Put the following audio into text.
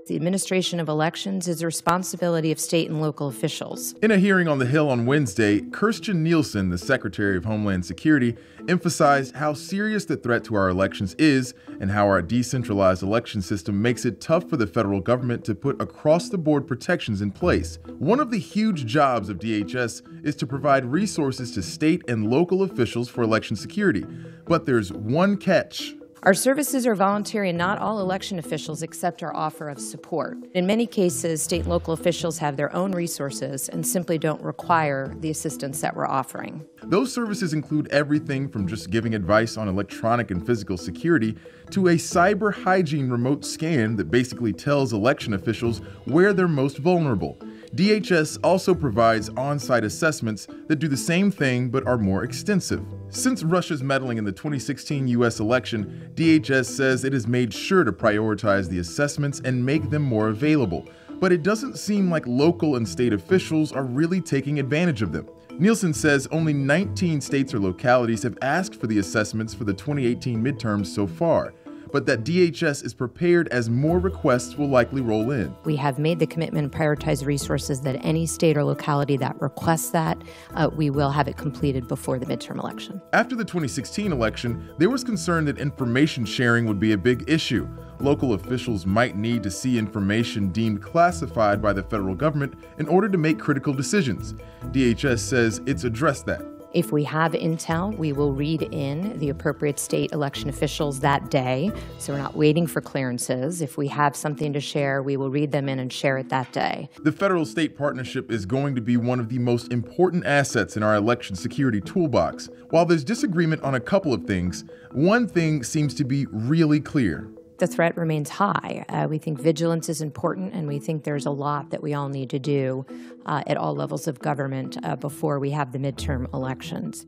The administration of elections is the responsibility of state and local officials. In a hearing on the Hill on Wednesday, Kirstjen Nielsen, the Secretary of Homeland Security, emphasized how serious the threat to our elections is and how our decentralized election system makes it tough for the federal government to put across-the-board protections in place. One of the huge jobs of DHS is to provide resources to state and local officials for election security. But there's one catch. Our services are voluntary and not all election officials accept our offer of support. In many cases, state and local officials have their own resources and simply don't require the assistance that we're offering. Those services include everything from just giving advice on electronic and physical security to a cyber hygiene remote scan that basically tells election officials where they're most vulnerable. DHS also provides on-site assessments that do the same thing but are more extensive. Since Russia's meddling in the 2016 U.S. election, DHS says it has made sure to prioritize the assessments and make them more available. But it doesn't seem like local and state officials are really taking advantage of them. Nielsen says only 19 states or localities have asked for the assessments for the 2018 midterms so far, but that DHS is prepared as more requests will likely roll in. We have made the commitment to prioritize resources that any state or locality that requests that, we will have it completed before the midterm election. After the 2016 election, there was concern that information sharing would be a big issue. Local officials might need to see information deemed classified by the federal government in order to make critical decisions. DHS says it's addressed that. If we have intel, we will read in the appropriate state election officials that day, so we're not waiting for clearances. If we have something to share, we will read them in and share it that day. The federal-state partnership is going to be one of the most important assets in our election security toolbox. While there's disagreement on a couple of things, one thing seems to be really clear. The threat remains high. We think vigilance is important, and we think there's a lot that we all need to do at all levels of government before we have the midterm elections.